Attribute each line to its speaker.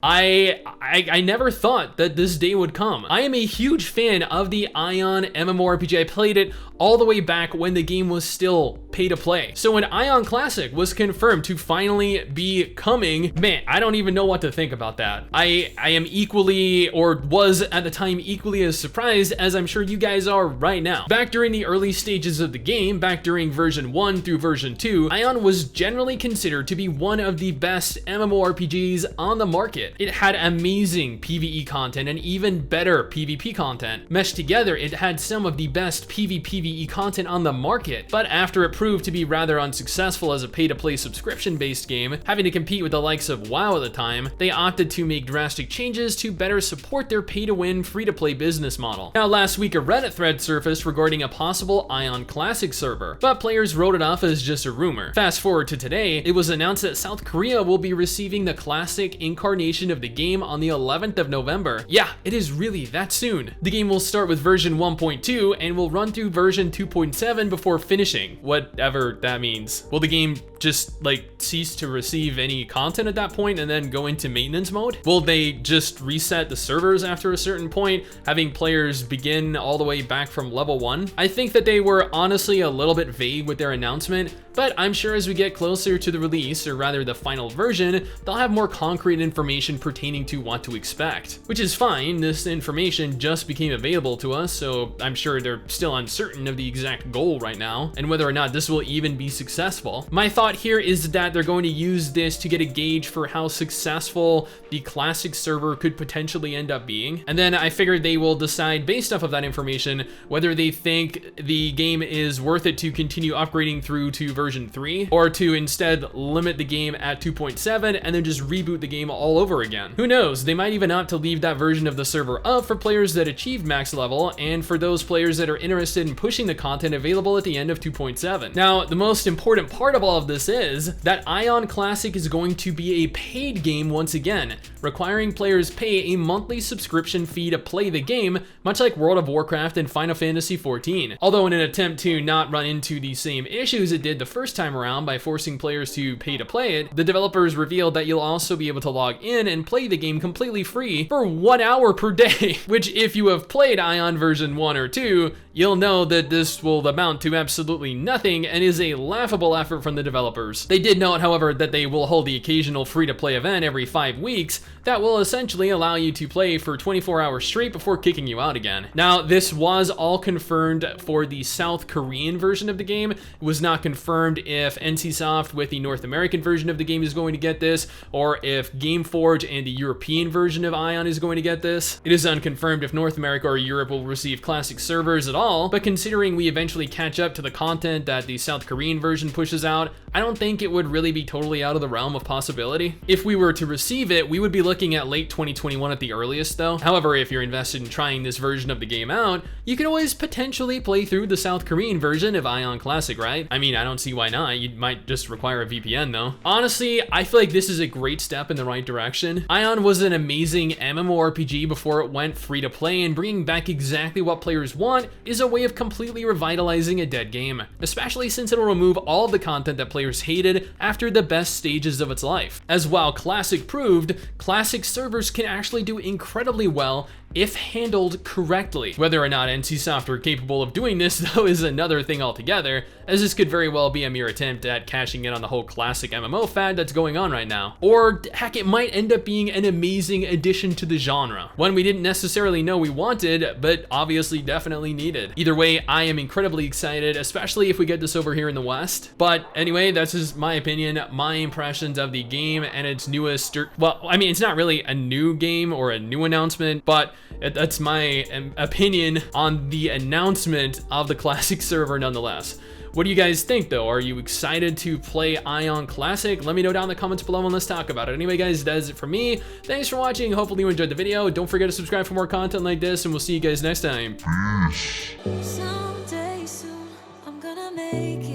Speaker 1: I never thought that this day would come. I am a huge fan of the Aion MMORPG. I played it all the way back when the game was still pay to play. So when Aion Classic was confirmed to finally be coming, man, I don't even know what to think about that. I am equally, or was at the time, equally as surprised as I'm sure you guys are right now. Back during the early stages of the game, back during version 1 through version 2, Aion was generally considered to be one of the best MMORPGs on the market. It had amazing PvE content and even better PvP content. Meshed together, it had some of the best PvPvE content on the market, but after it proved to be rather unsuccessful as a pay-to-play subscription-based game, having to compete with the likes of WoW at the time, they opted to make drastic changes to better support their pay-to-win, free-to-play business model. Now, last week a Reddit thread surfaced regarding a possible Aion Classic server, but players wrote it off as just a rumor. Fast forward to today, it was announced that South Korea will be receiving the Classic incarnation of the game on the 11th of November. Yeah, it is really that soon. The game will start with version 1.2 and will run through version 2.7 before finishing, whatever that means. Will the game just cease to receive any content at that point and then go into maintenance mode? Will they just reset the servers after a certain point, having players begin all the way back from level 1? I think that they were honestly a little bit vague with their announcement, but I'm sure as we get closer to the release, or rather the final version, they'll have more concrete information pertaining to what to expect. Which is fine, this information just became available to us, so I'm sure they're still uncertain of the exact goal right now, and whether or not this will even be successful. My thought here is that they're going to use this to get a gauge for how successful the Classic server could potentially end up being, and then I figured they will decide based off of that information whether they think the game is worth it to continue upgrading through to version 3, or to instead limit the game at 2.7 and then just reboot the game all over again. Who knows, they might even opt to leave that version of the server up for players that achieved max level and for those players that are interested in pushing the content available at the end of 2.7. Now, the most important part of all of this is that Aion Classic is going to be a paid game once again, requiring players pay a monthly subscription fee to play the game, much like World of Warcraft and Final Fantasy XIV. Although in an attempt to not run into the same issues it did the first time around by forcing players to pay to play it, the developers revealed that you'll also be able to log in and play the game completely free for 1 hour per day, which if you have played Aion version 1 or 2, you'll know that this will amount to absolutely nothing and is a laughable effort from the developers. They did note, however, that they will hold the occasional free-to-play event every 5 weeks that will essentially allow you to play for 24 hours straight before kicking you out again. Now, this was all confirmed for the South Korean version of the game. It was not confirmed if NCSoft with the North American version of the game is going to get this, or if Gameforge and the European version of Aion is going to get this. It is unconfirmed if North America or Europe will receive Classic servers at all, but considering we eventually catch up to the content that the South Korean version pushes out, I don't think it would really be totally out of the realm of possibility. If we were to receive it, we would be looking at late 2021 at the earliest though. However, if you're invested in trying this version of the game out, you can always potentially play through the South Korean version of Aion Classic, right? I mean, I don't see why not. You might just require a VPN though. Honestly, I feel like this is a great step in the right direction. Aion was an amazing MMORPG before it went free to play, and bringing back exactly what players want is a way of completely revitalizing a dead game, especially since it'll remove all of the content that players hated after the best stages of its life. As while Classic proved, Classic servers can actually do incredibly well if handled correctly. Whether or not NCSoft are capable of doing this though is another thing altogether, as this could very well be a mere attempt at cashing in on the whole Classic MMO fad that's going on right now. Or heck, it might end up being an amazing addition to the genre, one we didn't necessarily know we wanted, but obviously definitely needed. Either way, I am incredibly excited, especially if we get this over here in the West. But anyway, that's just my opinion, my impressions of the game and its newest, well, I mean, it's not really a new game or a new announcement, but that's my opinion on the announcement of the Classic server nonetheless. What do you guys think though? Are you excited to play Aion Classic? Let me know down in the comments below and let's talk about it. Anyway guys, that is it for me. Thanks for watching. Hopefully you enjoyed the video. Don't forget to subscribe for more content like this, and we'll see you guys next time.
Speaker 2: Someday soon, I'm gonna make